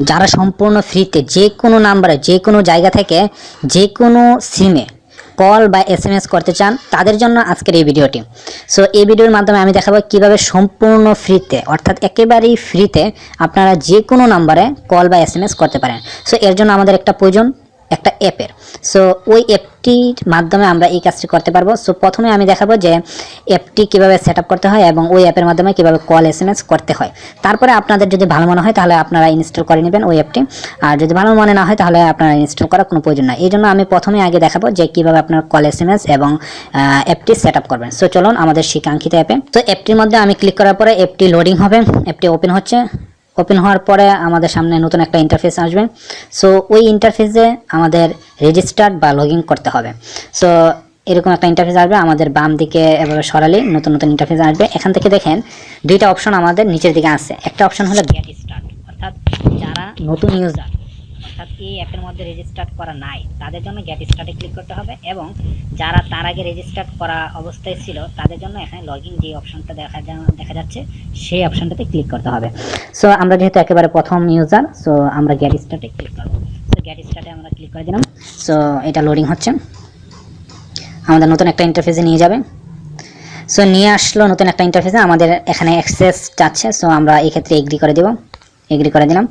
যারা সম্পূর্ণ ফ্রিতে যে কোনো নাম্বারে যে কোনো জায়গা থেকে যে কোনো সিমে কল বা এসএমএস করতে চান তাদের জন্য আজকের এই ভিডিওটি। সো এই ভিডিওর মাধ্যমে আমি দেখাবো কিভাবে সম্পূর্ণ ফ্রিতে অর্থাৎ একেবারেই ফ্রিতে আপনারা যে কোনো নাম্বারে কল বা এসএমএস করতে পারেন। সো এর জন্য আমাদের একটা প্রয়োজন একটা অ্যাপের। সো ওই অ্যাপটির মাধ্যমে আমরা এই কাজটি করতে পারবো। সো প্রথমে আমি দেখাবো যে অ্যাপটি কীভাবে সেট আপ করতে হয় এবং ওই অ্যাপের মাধ্যমে কীভাবে কল এসএমএস করতে হয়। তারপরে আপনাদের যদি ভালো মনে হয় তাহলে আপনারা ইনস্টল করে নেবেন ওই অ্যাপটি, আর যদি ভালো মনে না হয় তাহলে আপনারা ইনস্টল করার কোনো প্রয়োজন নাই। এই জন্য আমি প্রথমে আগে দেখাবো যে কীভাবে আপনার কল এসএমএস এবং অ্যাপটি সেট আপ করবেন। সো চলুন আমাদের সেই কাঙ্ক্ষিত অ্যাপে। তো অ্যাপটির মধ্যে আমি ক্লিক করার পরে অ্যাপটি লোডিং হবে, অ্যাপটি ওপেন হচ্ছে। ওপেন হওয়ার পরে আমাদের সামনে নতুন একটা ইন্টারফেস আসবে। সো ওই ইন্টারফেসে আমাদের রেজিস্টার বা লগ ইন করতে হবে। সো এরকম একটা ইন্টারফেস আসবে, আমাদের বাম দিকে এভাবে সরালে নতুন নতুন ইন্টারফেস আসবে। এখান থেকে দেখেন দুইটা অপশন আমাদের নিচের দিকে আছে। একটা অপশন হলো গেট স্টার্ট, অর্থাৎ যারা নতুন ইউজার অর্থাৎ এই অ্যাপের মধ্যে রেজিস্টার করা নাই তাদের জন্য গেট স্টার্টে ক্লিক করতে হবে, এবং যারা তার আগে রেজিস্টার করা অবস্থায় ছিল তাদের জন্য এখানে লগ ইন যে অপশনটা দেখা যাচ্ছে সেই অপশনটাতে ক্লিক করতে হবে। সো আমরা যেহেতু একেবারে প্রথম ইউজার, সো আমরা গেট স্টার্টে ক্লিক করবো। সো গেট স্টার্টে আমরা ক্লিক করে দিলাম। সো এটা লোডিং হচ্ছে, আমাদের নতুন একটা ইন্টারফেসে নিয়ে যাবে। সো নিয়ে আসলো নতুন একটা ইন্টারফেসে, আমাদের এখানে অ্যাক্সেস চাচ্ছে। সো আমরা এই ক্ষেত্রে এগ্রি করে দেব, এগ্রি করে দিলাম।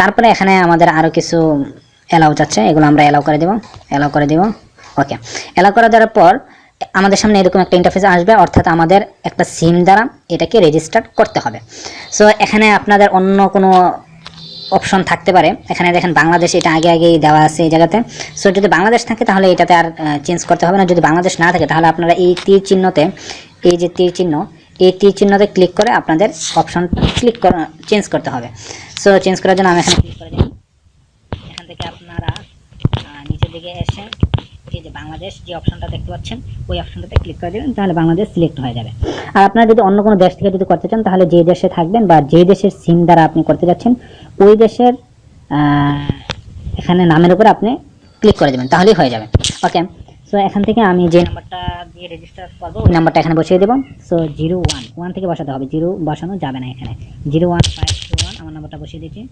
তারপরে এখানে আমাদের আরও কিছু অ্যালাউ চাচ্ছে, এগুলো আমরা অ্যালাউ করে দেব, অ্যালাউ করে দেব। ওকে, অ্যালাউ করে দেওয়ার পর আমাদের সামনে এরকম একটা ইন্টারফেস আসবে, অর্থাৎ আমাদের একটা সিম দ্বারা এটাকে রেজিস্টার করতে হবে। সো এখানে আপনাদের অন্য কোনো অপশন থাকতে পারে। এখানে দেখেন বাংলাদেশ, এটা আগে আগেই দেওয়া আছে এই জায়গাতে। সো যদি বাংলাদেশ থাকে তাহলে এটাতে আর চেঞ্জ করতে হবে না। যদি বাংলাদেশ না থাকে তাহলে আপনারা এই তীর চিহ্নতে, এই যে তীর চিহ্ন, এই তীর চিহ্নতে ক্লিক করে আপনাদের অপশনটা ক্লিক করে চেঞ্জ করতে হবে। সো চেঞ্জ করার জন্য আমি এখানে ক্লিক করে দিই। এখান থেকে আপনারা নিচের দিকে এসে এই যে বাংলাদেশ যে অপশনটা দেখতে পাচ্ছেন ওই অপশনটাতে ক্লিক করে দেবেন, তাহলে বাংলাদেশ সিলেক্ট হয়ে যাবে। আর আপনারা যদি অন্য কোনো দেশ থেকে যদি করতে চান তাহলে যে দেশে থাকবেন বা যে দেশের সিম দ্বারা আপনি করতে যাচ্ছেন ওই দেশের এখানে নামের উপরে আপনি ক্লিক করে দেবেন, তাহলেই হয়ে যাবে। ওকে, সো এখান থেকে আমি যে নাম্বারটা দিয়ে রেজিস্টার করবো ওই নাম্বারটা এখানে বসিয়ে দেবো। সো 01 থেকে বসাতে হবে, 0 বসানো যাবে না। এখানে 01521 আমার নাম্বারটা বসিয়ে দিচ্ছি।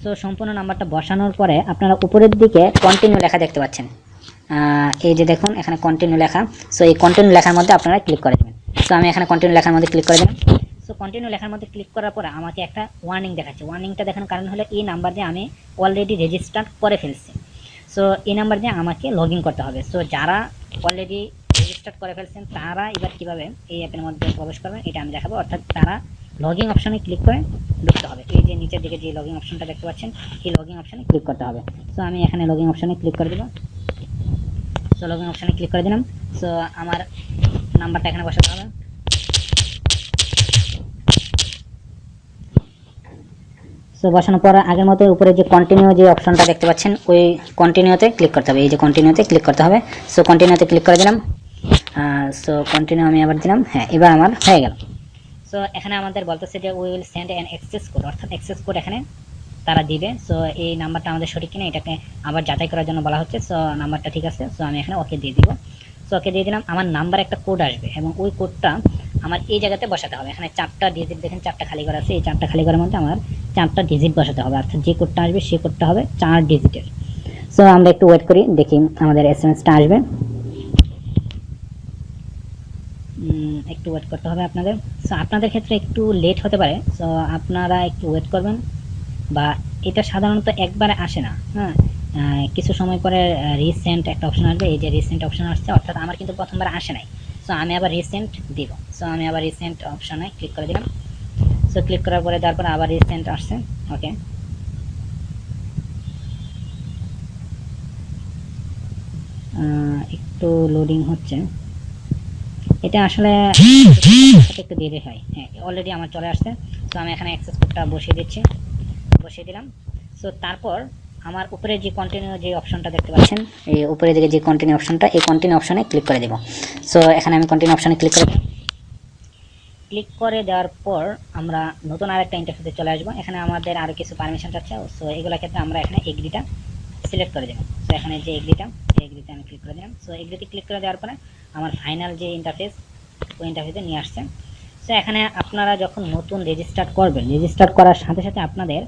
সো সম্পূর্ণ নাম্বারটা বসানোর পরে আপনারা উপরের দিকে কন্টিনিউ লেখা দেখতে পাচ্ছেন, এই যে দেখুন এখানে কন্টিনিউ লেখা। সো এই কন্টিনিউ লেখার মধ্যে আপনারা ক্লিক করে দেবেন। সো আমি এখানে কন্টিনিউ লেখার মধ্যে ক্লিক করে দিলাম। সো কন্টিনিউ লেখার মধ্যে ক্লিক করার পরে আমাকে একটা ওয়ার্নিং দেখাচ্ছে। ওয়ার্নিংটা দেখানোর কারণ হলো এই নাম্বার দিয়ে আমি অলরেডি রেজিস্টার করে ফেলছি। সো এই নাম্বার দিয়ে আমাকে লগ ইন করতে হবে। সো যারা অলরেডি রেজিস্টার করে ফেলছেন তারা এবার কীভাবে এই অ্যাপের মধ্যে প্রবেশ করবেন এটা আমি দেখাবো, অর্থাৎ তারা লগ ইন অপশানে ক্লিক করে ঢুকতে হবে। এই যে নিচের দিকে যে লগ ইন অপশনটা দেখতে পাচ্ছেন এই লগ ইন অপশানে ক্লিক করতে হবে। সো আমি এখানে লগ ইন অপশানে ক্লিক করে দেবো। সো লগ ইন অপশানে ক্লিক করে দিলাম। সো আমার নাম্বারটা এখানে বসাতে হবে। সো বসানোর পর আগের মতো উপরে যে কন্টিনিউ যে অপশনটা দেখতে পাচ্ছেন ওই কন্টিনিউতে ক্লিক করতে হবে, এই যে কন্টিনিউতে ক্লিক করতে হবে। সো কন্টিনিউতে ক্লিক করে দিলাম। সো কন্টিনিউ আমি আবার দিলাম। হ্যাঁ, এবার আমার হয়ে গেল। সো এখানে আমাদের বলতেছে যে we will send an access code, অর্থাৎ অ্যাক্সেস কোড এখানে তারা দিবে। সো এই নাম্বারটা আমাদের সঠিক কিনা এটাকে আবার যাচাই করার জন্য বলা হচ্ছে। সো নাম্বারটা ঠিক আছে। সো আমি এখানে ওকে দিয়ে দিব। সো ওকে দিয়ে দিলাম। আমার নাম্বার একটা কোড আসবে এবং ওই কোডটা আমার এই জায়গাতে বসাতে হবে। এখানে 4টা ডিজিট দেখেন, 4টা খালি ঘর আছে। এই 4টা খালি ঘরের মধ্যে আমার 4টা ডিজিট বসাতে হবে, অর্থাৎ যে কোডটা আসবে সেই কোডটা হবে 4 ডিজিটের। সো আমরা একটু ওয়েট করি, দেখি আমাদের এসএমএসটা আসবে। একটু ওয়েট করতে হবে আপনাদের। সো আপনাদের ক্ষেত্রে একটু লেট হতে পারে, সো আপনারা একটু ওয়েট করবেন। বা এটা সাধারণত একবারে আসে না, হ্যাঁ, কিছু সময় পরে রিসেন্ট একটা অপশন আসবে। এই যে রিসেন্ট অপশন আসছে, অর্থাৎ আমার কিন্তু প্রথমবার আসে নাই। সো আমি আবার রিসেন্ট দিব। সো আমি আবার রিসেন্ট অপশনে ক্লিক করে দিলাম। সো ক্লিক করার পরে তারপর আবার রিসেন্ট আসছে। ওকে, একটু লোডিং হচ্ছে, এটা আসলে একটু দেরি হয়। হ্যাঁ, অলরেডি আমার চলে আসছে। সো আমি এখানে অ্যাক্সেস কোডটা বসিয়ে দিচ্ছি, বসিয়ে দিলাম। সো তারপর আমার উপরে যে কন্টিনিউ যে অপশনটা দেখতে পাচ্ছেন, এই উপরে দিকে যে কন্টিনিউ অপশনটা, এই কন্টিনিউ অপশনে ক্লিক করে দেব। সো এখানে আমি কন্টিনিউ অপশনে ক্লিক করে দিলাম। ক্লিক করে দেওয়ার পর আমরা নতুন আরেকটা ইন্টারফেসে চলে আসবো। এখানে আমাদের আরও কিছু পারমিশন চাচ্ছে। সো এগুলোর ক্ষেত্রে আমরা এখানে এগ্রিটা সিলেক্ট করে দেব। সো এখানে যে এগ্রিটা, এই এগ্রিতে আমি ক্লিক করে দিলাম। সো এগ্রিতে ক্লিক করে দেওয়ার পরে আমার ফাইনাল যে ইন্টারফেস ওই ইন্টারফেসে নিয়ে আসছে। সো এখানে আপনারা যখন নতুন রেজিস্টার করবেন, রেজিস্টার করার সাথে সাথে আপনাদের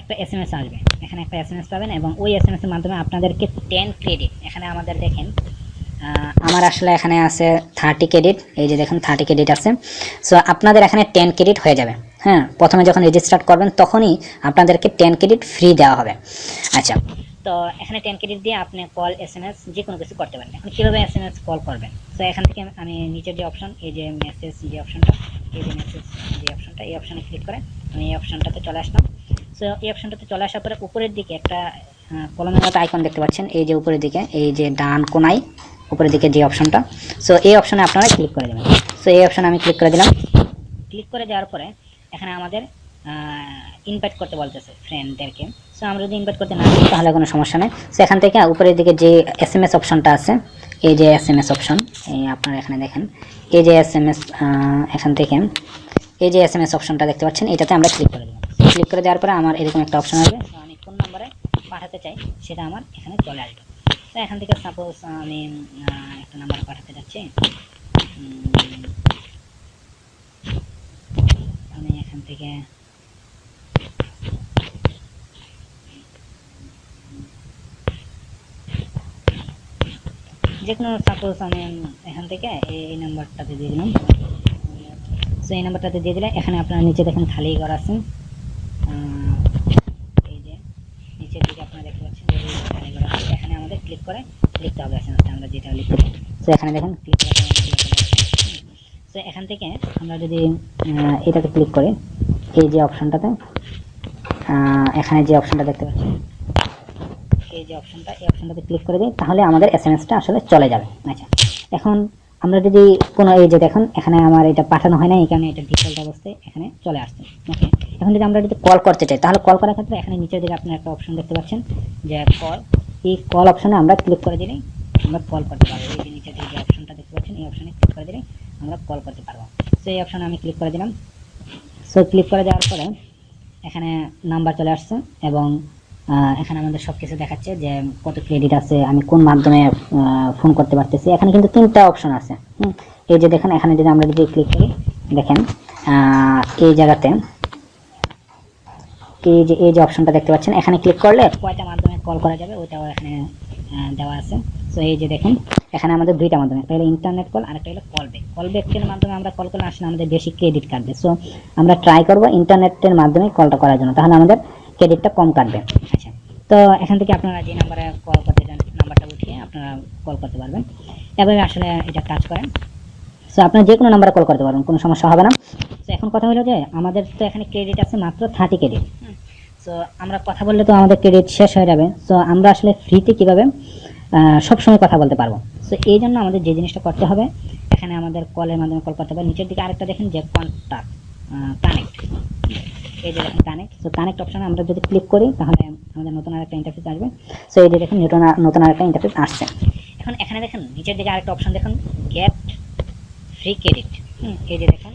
একটা এসএমএস আসবে, এখানে একটা এসএমএস পাবেন এবং ওই এসএমএস এর মাধ্যমে আপনাদেরকে 10 ক্রেডিট, এখানে আমাদের দেখেন আমার আসলে এখানে আছে 30 ক্রেডিট, এই যে দেখুন 30 ক্রেডিট আছে। সো আপনাদের এখানে 10 ক্রেডিট হয়ে যাবে। হ্যাঁ, প্রথমে যখন রেজিস্টার করবেন তখনই আপনাদেরকে 10 ক্রেডিট ফ্রি দেওয়া হবে। আচ্ছা, তো এখানে 10 ক্রেডিট দিয়ে আপনি কল এসএমএস যে কোনো কিছু করতে পারেন। এখন কীভাবে এসএমএস কল করবেন? সো এখান থেকে আমি নিচের যে অপশন, এই যে মেসেজ যে অপশনটা, এই যে মেসেজ যে অপশনটা, এই অপশনে ক্লিক করে আমি এই অপশনটাতে চলে আসলাম। সো এই অপশনটাতে চলে আসার পরে উপরের দিকে একটা কলমের মতো আইকন দেখতে পাচ্ছেন, এই যে উপরের দিকে, এই যে ডান কোনায় উপরের দিকে যে অপশনটা, সো এই অপশনে আপনারা ক্লিক করে দেবেন। সো এই অপশনে আমি ক্লিক করে দিলাম। ক্লিক করে দেওয়ার পরে এখানে আমাদের ইনভাইট করতে বলতেছে ফ্রেন্ডদেরকে। সো আমরা যদি ইনভাইট করতে না পারি তাহলে কোনো সমস্যা নেই। সো এখান থেকে উপরের দিকে যে এসএমএস অপশনটা আছে, এই যে এসএমএস অপশন, এই আপনারা এখানে দেখেন, এই যে এসএমএস, এখান থেকে এই যে এসএমএস অপশনটা দেখতে পাচ্ছেন, এটাতে আমরা ক্লিক করে দেবো। ক্লিক করে দেওয়ার পরে আমার এরকম একটা অপশন আসবে, আমি কোন নম্বরে পাঠাতে চাই সেটা আমার এখানে চলে আসবে। তো এখান থেকে সাপোজ আমি একটা নাম্বারে পাঠাতে যাচ্ছি, আমি এখান থেকে যে কোনো সাপোজ আমি এখান থেকে এই নাম্বারটাতে দিয়ে দিলাম। সো এই নাম্বারটাতে দিয়ে দিলে এখানে আপনারা নিচে দেখেন খালি ঘর আছে, এই যে নিচের দিকে আপনারা দেখতে পাচ্ছেন যে খালি ঘর আছে, এখানে আমাদের ক্লিক করে লিখতে হবে এসএমএসটা আমরা যেটা লিখতে। সো এখানে দেখেন ক্লিক করে, সো এখান থেকে আমরা যদি এটাতে ক্লিক করি, এই যে অপশনটাতে, এখানে যে অপশনটা দেখতে পাচ্ছেন, এই যে অপশনটা, এই অপশনটাতে ক্লিক করে দিই, তাহলে আমাদের এসএমএসটা আসলে চলে যাবে। আচ্ছা, এখন আমরা যদি কোনো, এই যে দেখুন এখানে আমার এটা পাঠানো হয় না, এই কারণে এটা ডিফল্ট অবস্থায় এখানে চলে আসছে। ওকে, এখন যদি আমরা যদি কল করতে চাই তাহলে কল করার ক্ষেত্রে এখানে নিচের দিকে আপনার একটা অপশন দেখতে পাচ্ছেন যে কল, এই কল অপশনে আমরা ক্লিক করে দিলেই আমরা কল করতে পারবো। এই যে নিচের দিকে যে অপশনটা দেখতে পাচ্ছেন, এই অপশনে ক্লিক করে দিলেই আমরা কল করতে পারবো। সো এই অপশনে আমি ক্লিক করে দিলাম। সো ক্লিক করে দেওয়ার পরে এখানে নাম্বার চলে আসছে এবং এখানে আমাদের সব কিছু দেখাচ্ছে যে কত ক্রেডিট আছে, আমি কোন মাধ্যমে ফোন করতে পারতেছি। এখানে কিন্তু 3টা অপশন আছে। এই যে দেখেন, এখানে যদি আমরা যদি ক্লিক করি, দেখেন এই জায়গাতে এই যে অপশনটা দেখতে পাচ্ছেন, এখানে ক্লিক করলে কয়টা মাধ্যমে কল করা যাবে ওইটাও এখানে দেওয়া আছে। সো এই যে দেখেন, এখানে আমাদের 2টা মাধ্যমে, একটা হলো ইন্টারনেট কল আর একটা হলো কল ব্যাক। কল ব্যাকের মাধ্যমে আমরা কল করলে আসলে আমাদের বেশি ক্রেডিট কাটবে। সো আমরা ট্রাই করব ইন্টারনেটের মাধ্যমে কলটা করার জন্য, তাহলে আমাদের ক্রেডিটটা কম কাটবে। আচ্ছা, তো এখান থেকে আপনারা যে নাম্বারে কল করতে চান নাম্বারটা উঠিয়ে আপনারা কল করতে পারবেন। এভাবে আসলে এটা কাজ করেন। সো আপনারা যে কোনো নাম্বারে কল করতে পারবেন, কোনো সমস্যা হবে না। তো এখন কথা হলো যে আমাদের তো এখানে ক্রেডিট আছে মাত্র 30 ক্রেডিট। সো আমরা কথা বললে তো আমাদের ক্রেডিট শেষ হয়ে যাবে। সো আমরা আসলে ফ্রিতে কীভাবে সবসময় কথা বলতে পারবো? সো এই জন্য আমাদের যে জিনিসটা করতে হবে, এখানে আমাদের কলের মাধ্যমে কল করতে হবে। নিচের দিকে আরেকটা দেখেন যে কন্ট্যাক্ট, কানেক্ট, এই যে দেখেন কানেক্ট। সো কানেক্ট অপশনে আমরা যদি ক্লিক করি তাহলে আমাদের নতুন আরেকটা ইন্টারফেস আসবে। সো এই যে দেখেন নতুন আরেকটা ইন্টারফেস আসছে। এখন এখানে দেখেন নিচের দিকে আরেকটা অপশন দেখুন, গেট ফ্রি ক্রেডিট। এই যে দেখুন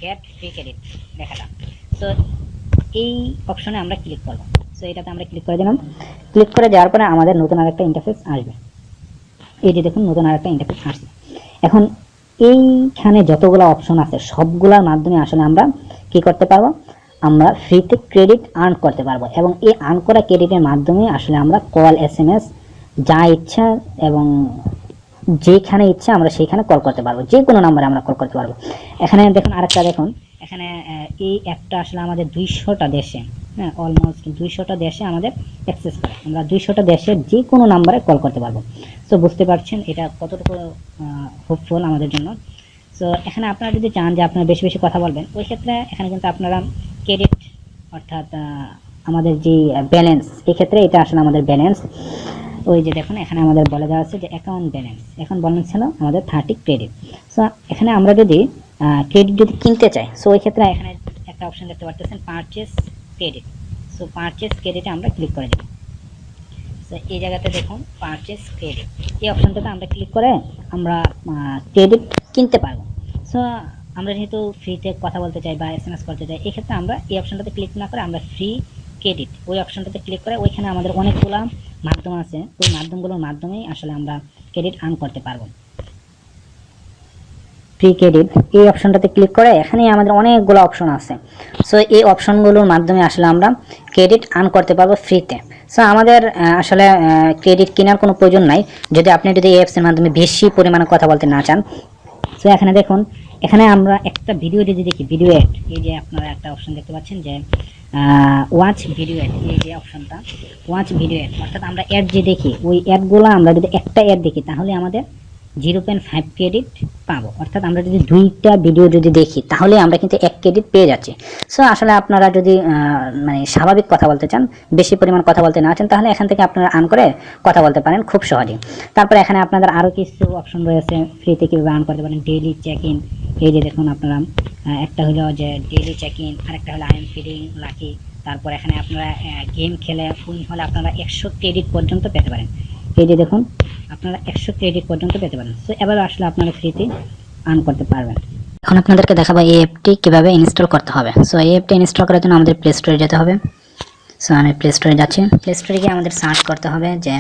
গেট ফ্রি ক্রেডিট লেখাটা। সো এই অপশনে আমরা ক্লিক করব। সো এটাতে আমরা ক্লিক করে দিলাম। ক্লিক করে যাওয়ার পরে আমাদের নতুন আরেকটা ইন্টারফেস আসবে। এই যে দেখুন নতুন আরেকটা ইন্টারফেস আসছে। এখন এইখানে যতগুলো অপশন আছে সবগুলোর মাধ্যমে আসলে আমরা কি করতে পারবো, আমরা ফ্রিতে ক্রেডিট আর্ন করতে পারবো এবং এই আর্ন করা ক্রেডিটের মাধ্যমে আসলে আমরা কল, এসএমএস যা ইচ্ছা এবং যেখানে ইচ্ছা আমরা সেইখানে কল করতে পারবো, যে কোনো নাম্বারে আমরা কল করতে পারবো। এখানে দেখুন আরেকটা দেখুন, এখানে এই অ্যাপটা আসলে আমাদের 200টা দেশে, হ্যাঁ অলমোস্ট 200টা দেশে আমাদের অ্যাক্সেস করে, আমরা 200টা দেশের যে কোনো নাম্বারে কল করতে পারবো। সো বুঝতে পারছেন এটা কতটুকু হোপফুল আমাদের জন্য। সো এখানে আপনারা যদি চান যে আপনারা বেশি বেশি কথা বলবেন, ওই ক্ষেত্রে এখানে কিন্তু আপনারা ক্রেডিট অর্থাৎ আমাদের যে ব্যালেন্স, এই ক্ষেত্রে এটা আসলে আমাদের ব্যালেন্স। ওই যে দেখুন এখানে আমাদের বলে দেওয়া আছে যে অ্যাকাউন্ট ব্যালেন্স, এখন ব্যালেন্স ছিল আমাদের 30 ক্রেডিট। সো এখানে আমরা যদি ক্রেডিট যদি কিনতে চাই, সো ওই ক্ষেত্রে এখানে একটা অপশন দেখতে পাচ্ছেন পারচেস ক্রেডিট। সো পারচেস ক্রেডিটে আমরা ক্লিক করে দেব। সো এই জায়গাতে দেখুন পারচেস ক্রেডিট, এই অপশনটাতে আমরা ক্লিক করে আমরা ক্রেডিট কিনতে পারবো। সো আমরা যেহেতু ফ্রিতে কথা বলতে চাই বা এসএমএস করতে চাই, এক্ষেত্রে আমরা এই অপশনটাতে ক্লিক না করে আমরা ফ্রি ক্রেডিট ওই অপশনটাতে ক্লিক করে ওইখানে আমাদের অনেকগুলো মাধ্যম আছে, ওই মাধ্যমগুলোর মাধ্যমেই আসলে আমরা ক্রেডিট আর্ন করতে পারবো। ফ্রি ক্রেডিট, এই অপশনটাতে ক্লিক করে এখানে আমাদের অনেকগুলো অপশন আছে। সো এই অপশনগুলোর মাধ্যমে আসলে আমরা ক্রেডিট আর্ন করতে পারবো ফ্রিতে। সো আমাদের আসলে ক্রেডিট কেনার কোনো প্রয়োজন নাই যদি আপনি যদি এই অ্যাপসের মাধ্যমে বেশি পরিমাণে কথা বলতে না চান। সো এখানে দেখুন, এখানে আমরা একটা ভিডিও যদি দেখি, ভিডিও অ্যাড, এই যে আপনারা একটা অপশন দেখতে পাচ্ছেন যে ওয়াচ ভিডিও অ্যাড, এই যে অপশনটা ওয়াচ ভিডিও অ্যাড, অর্থাৎ আমরা অ্যাড যে দেখি ওই অ্যাডগুলো আমরা যদি একটা অ্যাড দেখি তাহলে আমাদের 0.5 ক্রেডিট পাবো। অর্থাৎ আমরা যদি 2টা ভিডিও যদি দেখি তাহলে আমরা কিন্তু 1 ক্রেডিট পেয়ে যাচ্ছি। সো আসলে আপনারা যদি মানে স্বাভাবিক কথা বলতে চান, বেশি পরিমাণ কথা বলতে না চান, তাহলে এখান থেকে আপনারা আর্ন করে কথা বলতে পারেন খুব সহজেই। তারপরে এখানে আপনাদের আরও কিছু অপশন রয়েছে ফ্রিতে কীভাবে আর্ন করতে পারেন। ডেইলি চেক ইন, এই যে দেখুন আপনারা, একটা হলো যে ডেইলি চেক ইন, আরেকটা হলো আই এম ফিলিং লাকি। তারপর এখানে আপনারা গেম খেলে উইন হলে আপনারা 100 ক্রেডিট পর্যন্ত পেতে পারেন। এই যে দেখুন আপনারা 100 ক্রেডিট পর্যন্ত পেতে পারেন। সো এবার আসলে আপনারা ফ্রিতে আর্ন করতে পারবেন। এখন আপনাদেরকে দেখাবো এই অ্যাপটি কীভাবে ইনস্টল করতে হবে। সো এই অ্যাপটি ইনস্টল করার জন্য আমাদের প্লে স্টোরে যেতে হবে। সো আমি প্লে স্টোরে যাচ্ছি। প্লে স্টোরে গিয়ে আমাদের সার্চ করতে হবে যে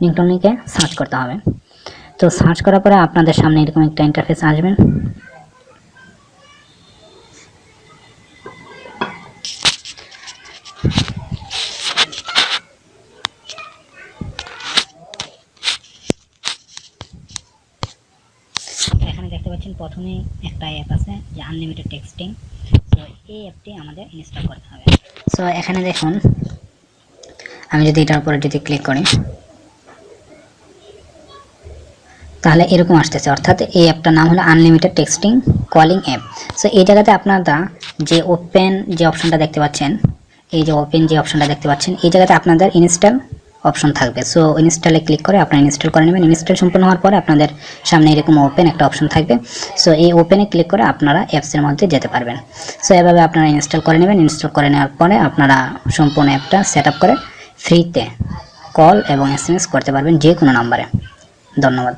লিঙ্কটনকে সার্চ করতে হবে। তো সার্চ করার পরে আপনাদের সামনে এরকম একটা ইন্টারফেস আসবে। এখানে দেখতে পাচ্ছেন প্রথমে একটা অ্যাপ আছে যে আনলিমিটেড টেক্সটিং। সো এই অ্যাপটি আমাদের ইনস্টল করতে হবে। সো এখানে দেখুন, আমি যদি এটার উপরে যদি ক্লিক করি তাহলে এরকম আসতেছে, অর্থাৎ এই অ্যাপটার নাম হলো unlimited texting calling app. So এই জায়গাতে আপনারা যে ওপেন যে অপশনটা দেখতে পাচ্ছেন, এই যে ওপেন যে অপশনটা দেখতে পাচ্ছেন, এই জায়গাতে আপনাদের ইনস্টল অপশন থাকবে। সো ইনস্টলে ক্লিক করে আপনারা ইনস্টল করে নেবেন। ইনস্টল সম্পূর্ণ হওয়ার পরে আপনাদের সামনে এরকম ওপেন একটা অপশন থাকবে। সো এই ওপেনে ক্লিক করে আপনারা অ্যাপসের মধ্যে যেতে পারবেন। সো এভাবে আপনারা ইনস্টল করে নেবেন। ইনস্টল করে নেওয়ার পরে আপনারা সম্পূর্ণ অ্যাপটা সেট আপ করে ফ্রিতে কল এবং SMS করতে পারবেন যে কোনো নাম্বারে। ধন্যবাদ।